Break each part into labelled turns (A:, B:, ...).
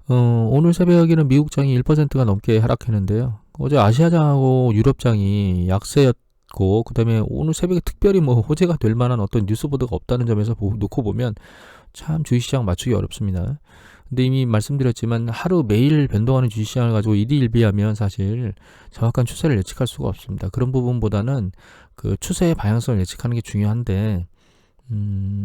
A: 오늘 새벽에는 미국장이 1%가 넘게 하락했는데요. 어제 아시아장하고 유럽장이 약세였고, 그 다음에 오늘 새벽에 특별히 뭐 호재가 될 만한 어떤 뉴스 보도가 없다는 점에서 놓고 보면 참 주식시장 맞추기 어렵습니다. 근데 이미 말씀드렸지만 하루 매일 변동하는 주식시장을 가지고 일희일비하면 사실 정확한 추세를 예측할 수가 없습니다. 그런 부분보다는 그 추세의 방향성을 예측하는 게 중요한데,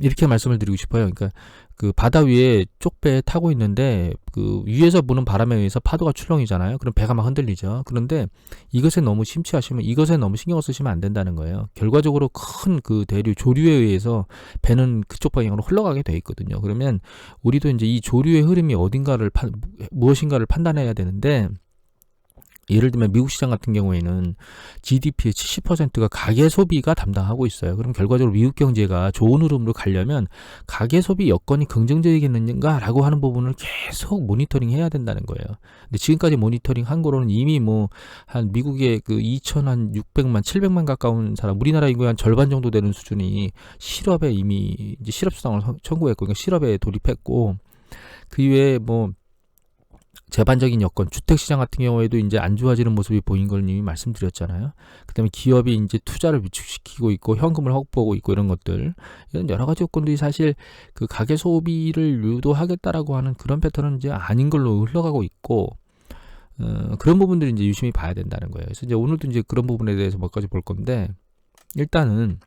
A: 이렇게 말씀을 드리고 싶어요. 그러니까 그 바다 위에 쪽배에 타고 있는데 그 위에서 부는 바람에 의해서 파도가 출렁이잖아요. 그럼 배가 막 흔들리죠. 그런데 이것에 너무 심취하시면, 이것에 너무 신경을 쓰시면 안 된다는 거예요. 결과적으로 큰 그 대류 조류에 의해서 배는 그쪽 방향으로 흘러가게 돼 있거든요. 그러면 우리도 이제 이 조류의 흐름이 무엇인가를 판단해야 되는데, 예를 들면 미국 시장 같은 경우에는 GDP의 70%가 가계 소비가 담당하고 있어요. 그럼 결과적으로 미국 경제가 좋은 흐름으로 가려면 가계 소비 여건이 긍정적이겠는가라고 하는 부분을 계속 모니터링 해야 된다는 거예요. 근데 지금까지 모니터링 한 거로는 이미 뭐 한 미국의 그 2,600만, 700만 가까운 사람, 우리나라 인구의 한 절반 정도 되는 수준이 실업에 이미 이제 실업수당을 청구했고, 그러니까 실업에 돌입했고, 그 이외에 뭐 재반적인 여건, 주택시장 같은 경우에도 이제 안 좋아지는 모습이 보인 걸 이미 말씀드렸잖아요. 그 다음에 기업이 이제 투자를 위축시키고 있고, 현금을 확보하고 있고, 이런 것들, 이런 여러 가지 요건들이 사실 그 가계 소비를 유도하겠다라고 하는 그런 패턴은 이제 아닌 걸로 흘러가고 있고, 그런 부분들을 이제 유심히 봐야 된다는 거예요. 그래서 이제 오늘도 이제 그런 부분에 대해서 몇 가지 볼 건데, 일단은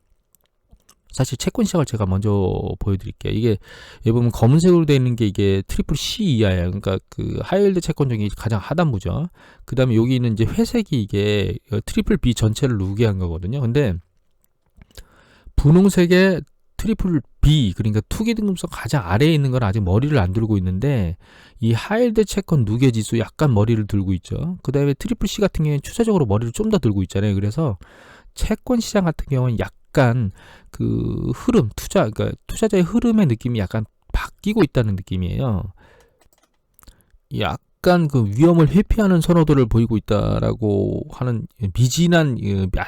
A: 사실 채권 시장을 제가 먼저 보여드릴게요. 이게 여기 보면 검은색으로 되어 있는 게 이게 트리플 C 이하예요. 그러니까 그 하이힐드 채권 중에 가장 하단부죠. 그 다음에 여기 있는 이제 회색이 이게 트리플 B 전체를 누르게 한 거거든요. 근데 분홍색의 트리플 B, 그러니까 투기 등급선 가장 아래에 있는 건 아직 머리를 안 들고 있는데, 이 하이힐드 채권 누계 지수 약간 머리를 들고 있죠. 그 다음에 트리플 C 같은 경우에는 추세적으로 머리를 좀 더 들고 있잖아요. 그래서 채권 시장 같은 경우는 약간 그 흐름, 그러니까 투자자의 흐름의 느낌이 약간 바뀌고 있다는 느낌이에요. 약간 그 위험을 회피하는 선호도를 보이고 있다라고 하는 미진한,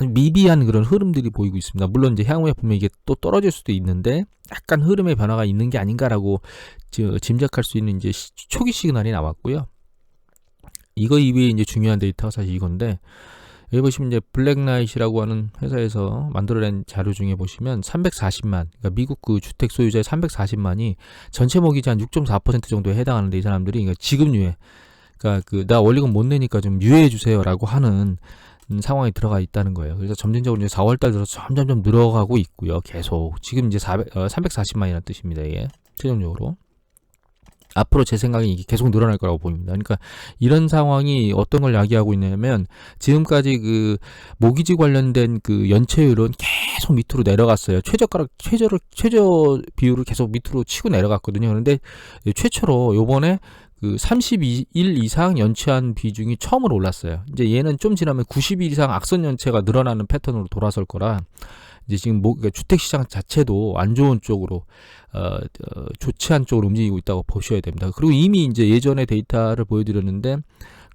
A: 미비한 그런 흐름들이 보이고 있습니다. 물론 이제 향후에 보면 이게 또 떨어질 수도 있는데, 약간 흐름의 변화가 있는 게 아닌가라고 짐작할 수 있는 이제 초기 시그널이 나왔고요. 이거 이외에 이제 중요한 데이터가 사실 이건데, 여기 보시면 이제 블랙라이트라고 하는 회사에서 만들어낸 자료 중에 보시면 340만, 그러니까 미국 그 주택 소유자의 340만이 전체 모기지 한 6.4% 정도에 해당하는데, 이 사람들이 그러니까 지급유예, 그러니까 그 나 원리금 못 내니까 좀 유예해 주세요라고 하는 상황에 들어가 있다는 거예요. 그래서 점진적으로 이제 4월달 들어서 점점 늘어가고 있고요. 계속 지금 이제 340만이라는 뜻입니다. 이게 최종적으로. 앞으로 제 생각에 이게 계속 늘어날 거라고 보입니다. 그러니까 이런 상황이 어떤 걸 야기하고 있냐면, 지금까지 그 모기지 관련된 그 연체율은 계속 밑으로 내려갔어요. 최저 비율을 계속 밑으로 치고 내려갔거든요. 그런데 최초로 요번에 그 32일 이상 연체한 비중이 처음으로 올랐어요. 이제 얘는 좀 지나면 90일 이상 악선 연체가 늘어나는 패턴으로 돌아설 거라, 이제 지금 그러니까 주택시장 자체도 안 좋은 쪽으로, 좋지 않은 쪽으로 움직이고 있다고 보셔야 됩니다. 그리고 이미 이제 예전에 데이터를 보여드렸는데,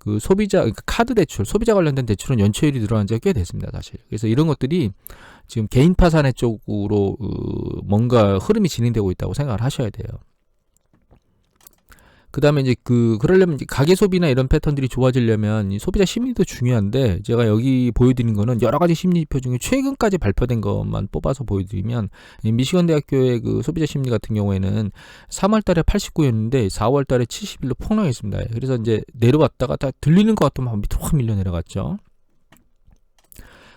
A: 그 소비자, 그러니까 카드 대출, 소비자 관련된 대출은 연체율이 늘어난 지가 꽤 됐습니다, 사실. 그래서 이런 것들이 지금 개인 파산의 쪽으로 뭔가 흐름이 진행되고 있다고 생각을 하셔야 돼요. 그 다음에 이제 그러려면 이제 가계 소비나 이런 패턴들이 좋아지려면 이 소비자 심리도 중요한데, 제가 여기 보여드린 거는 여러 가지 심리지표 중에 최근까지 발표된 것만 뽑아서 보여드리면, 미시건 대학교의 그 소비자 심리 같은 경우에는 3월 달에 89였는데 4월 달에 71로 폭락했습니다. 그래서 이제 내려왔다가 다 들리는 것 같으면 밑으로 확 밀려 내려갔죠.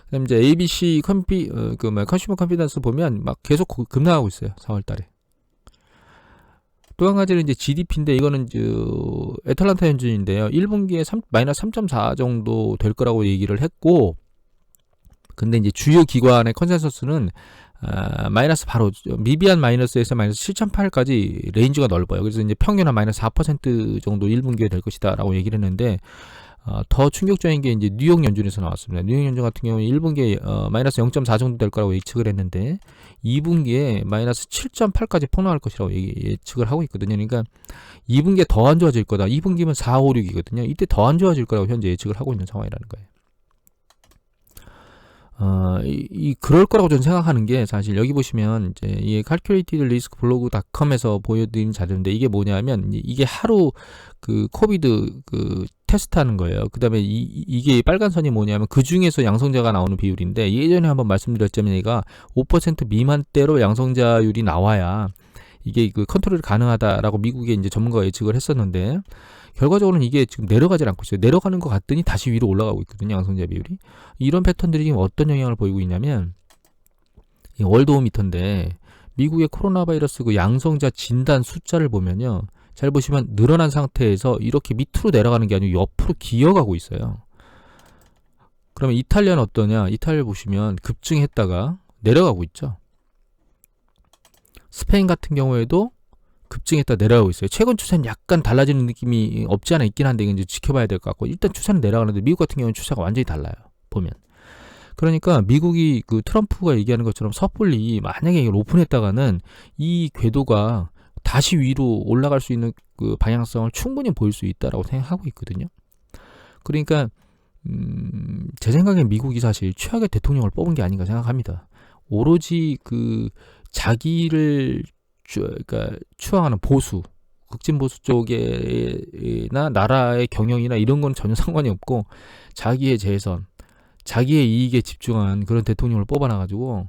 A: 그다음 이제 ABC 컨슈머 컨피던스 보면 막 계속 급락하고 있어요. 4월 달에. 또 한 가지는 이제 GDP인데, 이거는 애틀란타 현준인데요. 1분기에 마이너스 3.4 정도 될 거라고 얘기를 했고, 근데 이제 주요 기관의 컨센서스는 마이너스, 바로 미비한 마이너스에서 마이너스 7.8까지 레인지가 넓어요. 그래서 이제 평균 한 마이너스 4% 정도 1분기에 될 것이다라고 얘기를 했는데, 더 충격적인 게 이제 뉴욕 연준에서 나왔습니다. 뉴욕 연준 같은 경우는 1분기에 마이너스 0.4 정도 될 거라고 예측을 했는데, 2분기에 마이너스 7.8까지 폭락할 것이라고 예측을 하고 있거든요. 그러니까 2분기에 더 안 좋아질 거다. 2분기면 4, 5, 6이거든요. 이때 더 안 좋아질 거라고 현재 예측을 하고 있는 상황이라는 거예요. 그럴 거라고 저는 생각하는 게, 사실 여기 보시면 이제 이 calculatedriskblog.com에서 보여드린 자료인데, 이게 뭐냐면 이게 하루 그 코비드 그 테스트하는 거예요. 그다음에 이게 빨간 선이 뭐냐면 그 중에서 양성자가 나오는 비율인데, 예전에 한번 말씀드렸자면 얘가 5% 미만대로 양성자율이 나와야 이게 그 컨트롤이 가능하다라고 미국의 이제 전문가가 예측을 했었는데, 결과적으로는 이게 지금 내려가질 않고 있어요. 내려가는 것 같더니 다시 위로 올라가고 있거든요, 양성자 비율이. 이런 패턴들이 지금 어떤 영향을 보이고 있냐면, 이 월드오미터인데 미국의 코로나 바이러스 그 양성자 진단 숫자를 보면요, 잘 보시면 늘어난 상태에서 이렇게 밑으로 내려가는 게 아니고 옆으로 기어가고 있어요. 그러면 이탈리아는 어떠냐? 이탈리아 보시면 급증했다가 내려가고 있죠. 스페인 같은 경우에도 급증했다 내려가고 있어요. 최근 추세는 약간 달라지는 느낌이 없지 않아 있긴 한데, 이건 이제 지켜봐야 될 것 같고, 일단 추세는 내려가는데 미국 같은 경우는 추세가 완전히 달라요, 보면. 그러니까 미국이 그 트럼프가 얘기하는 것처럼 섣불리 만약에 이걸 오픈했다가는 이 궤도가 다시 위로 올라갈 수 있는 그 방향성을 충분히 보일 수 있다라고 생각하고 있거든요. 그러니까 제 생각엔 미국이 사실 최악의 대통령을 뽑은 게 아닌가 생각합니다. 오로지 그 자기를 그러니까 추앙하는 보수, 극진 보수 쪽에나 나라의 경영이나 이런 건 전혀 상관이 없고, 자기의 재선, 자기의 이익에 집중한 그런 대통령을 뽑아놔가지고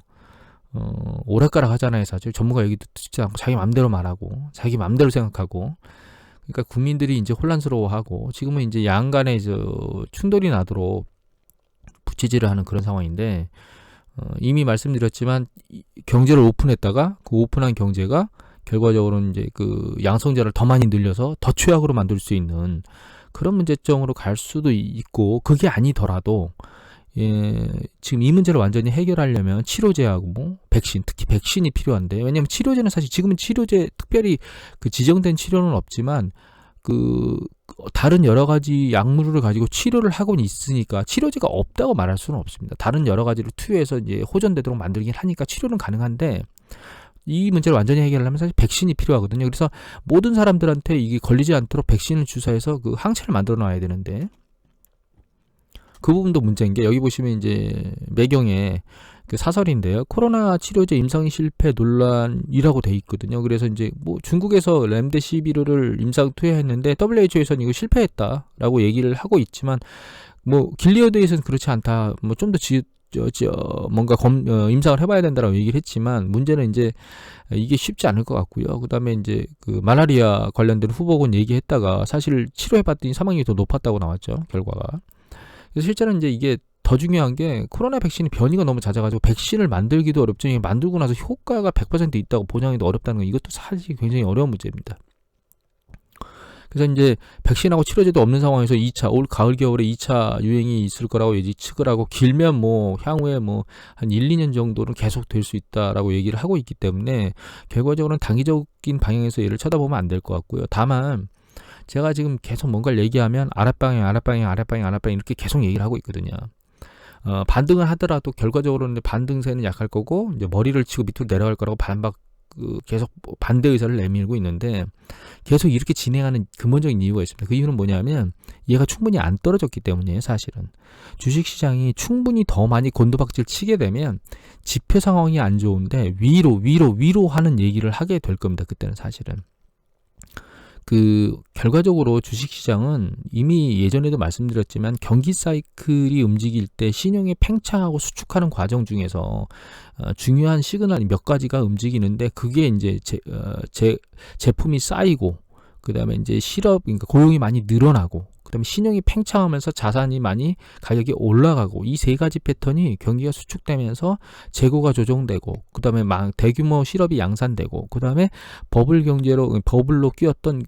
A: 오락가락 하잖아요. 사실 전문가 얘기 듣지 않고 자기 맘대로 말하고 자기 맘대로 생각하고, 그러니까 국민들이 이제 혼란스러워하고, 지금은 이제 양 간에 충돌이 나도록 부채질을 하는 그런 상황인데, 이미 말씀드렸지만 경제를 오픈했다가 그 오픈한 경제가 결과적으로는 이제 그 양성자를 더 많이 늘려서 더 최악으로 만들 수 있는 그런 문제점으로 갈 수도 있고, 그게 아니더라도 지금 이 문제를 완전히 해결하려면 치료제하고 뭐 백신, 특히 백신이 필요한데, 왜냐하면 치료제는 사실 지금은 치료제 특별히 그 지정된 치료는 없지만 그 다른 여러 가지 약물을 가지고 치료를 하고는 있으니까 치료제가 없다고 말할 수는 없습니다. 다른 여러 가지를 투여해서 이제 호전되도록 만들긴 하니까 치료는 가능한데, 이 문제를 완전히 해결하려면 사실 백신이 필요하거든요. 그래서 모든 사람들한테 이게 걸리지 않도록 백신을 주사해서 그 항체를 만들어 놔야 되는데, 그 부분도 문제인 게, 여기 보시면 이제 매경에 그 사설인데요. 코로나 치료제 임상 실패 논란이라고 돼 있거든요. 그래서 이제 뭐 중국에서 렘데시비르를 임상 투여했는데 WHO에서는 이거 실패했다라고 얘기를 하고 있지만, 뭐 길리어드에서는 그렇지 않다. 뭐 좀 더 뭔가 임상을 해봐야 된다라고 얘기를 했지만, 문제는 이제 이게 쉽지 않을 것 같고요. 그다음에 이제 그 말라리아 관련된 후보군 얘기했다가 사실 치료해봤더니 사망률이 더 높았다고 나왔죠, 결과가. 그래서 실제로는 이제 이게 더 중요한 게, 코로나 백신이 변이가 너무 잦아가지고 백신을 만들기도 어렵죠. 만들고 나서 효과가 100% 있다고 보장하기도 어렵다는 건, 이것도 사실 굉장히 어려운 문제입니다. 그래서 이제 백신하고 치료제도 없는 상황에서 2차, 올 가을 겨울에 2차 유행이 있을 거라고 예측을 하고, 길면 뭐 향후에 뭐 한 1, 2년 정도는 계속 될 수 있다라고 얘기를 하고 있기 때문에, 결과적으로는 단기적인 방향에서 얘를 쳐다보면 안 될 것 같고요. 다만 제가 지금 계속 뭔가를 얘기하면 아랫방향 이렇게 계속 얘기를 하고 있거든요. 반등을 하더라도 결과적으로는 반등세는 약할 거고, 이제 머리를 치고 밑으로 내려갈 거라고 계속 반대 의사를 내밀고 있는데, 계속 이렇게 진행하는 근본적인 이유가 있습니다. 그 이유는 뭐냐면, 얘가 충분히 안 떨어졌기 때문이에요. 사실은 주식시장이 충분히 더 많이 곤두박질 치게 되면 지표 상황이 안 좋은데 위로 하는 얘기를 하게 될 겁니다. 그때는 사실은 그 결과적으로 주식시장은 이미 예전에도 말씀드렸지만, 경기 사이클이 움직일 때 신용이 팽창하고 수축하는 과정 중에서 중요한 시그널이 몇 가지가 움직이는데, 그게 이제 제품이 쌓이고, 그 다음에 이제 그러니까 고용이 많이 늘어나고, 그 다음에 신용이 팽창하면서 자산이 많이 가격이 올라가고, 이 세 가지 패턴이 경기가 수축되면서 재고가 조정되고, 그 다음에 대규모 실업이 양산되고, 그 다음에 버블로 끼었던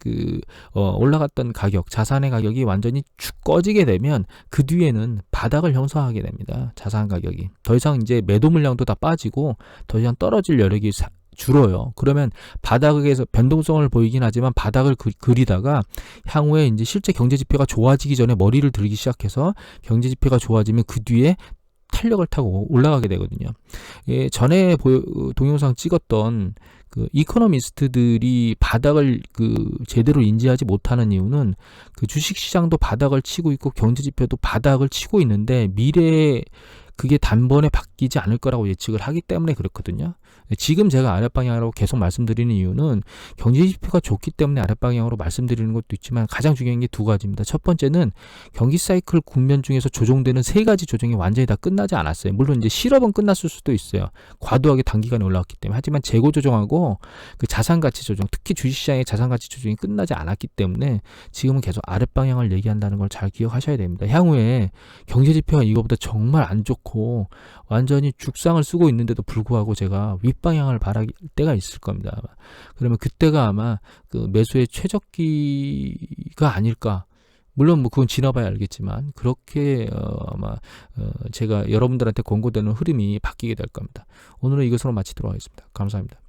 A: 올라갔던 가격, 자산의 가격이 완전히 축 꺼지게 되면, 그 뒤에는 바닥을 형성하게 됩니다. 자산 가격이 더 이상 이제 매도 물량도 다 빠지고 더 이상 떨어질 여력이 줄어요. 그러면 바닥에서 변동성을 보이긴 하지만 바닥을 그리다가 향후에 이제 실제 경제 지표가 좋아지기 전에 머리를 들기 시작해서, 경제 지표가 좋아지면 그 뒤에 탄력을 타고 올라가게 되거든요. 전에 동영상 찍었던 그 이코노미스트들이 바닥을 제대로 인지하지 못하는 이유는, 그 주식 시장도 바닥을 치고 있고 경제 지표도 바닥을 치고 있는데, 미래에 그게 단번에 바뀌지 않을 거라고 예측을 하기 때문에 그렇거든요. 지금 제가 아랫방향으로 계속 말씀드리는 이유는 경제지표가 좋기 때문에 아랫방향으로 말씀드리는 것도 있지만 가장 중요한 게 두 가지입니다. 첫 번째는 경기 사이클 국면 중에서 조정되는 세 가지 조정이 완전히 다 끝나지 않았어요. 물론 이제 실업은 끝났을 수도 있어요. 과도하게 단기간에 올라왔기 때문에. 하지만 재고 조정하고 그 자산가치 조정, 특히 주식시장의 자산가치 조정이 끝나지 않았기 때문에 지금은 계속 아랫방향을 얘기한다는 걸 잘 기억하셔야 됩니다. 향후에 경제지표가 이거보다 정말 안 좋고 완전히 죽상을 쓰고 있는데도 불구하고 제가 윗방향을 바랄 때가 있을 겁니다. 그러면 그때가 아마 그 매수의 최적기가 아닐까. 물론 뭐 그건 지나봐야 알겠지만 그렇게 아마 제가 여러분들한테 권고되는 흐름이 바뀌게 될 겁니다. 오늘은 이것으로 마치도록 하겠습니다. 감사합니다.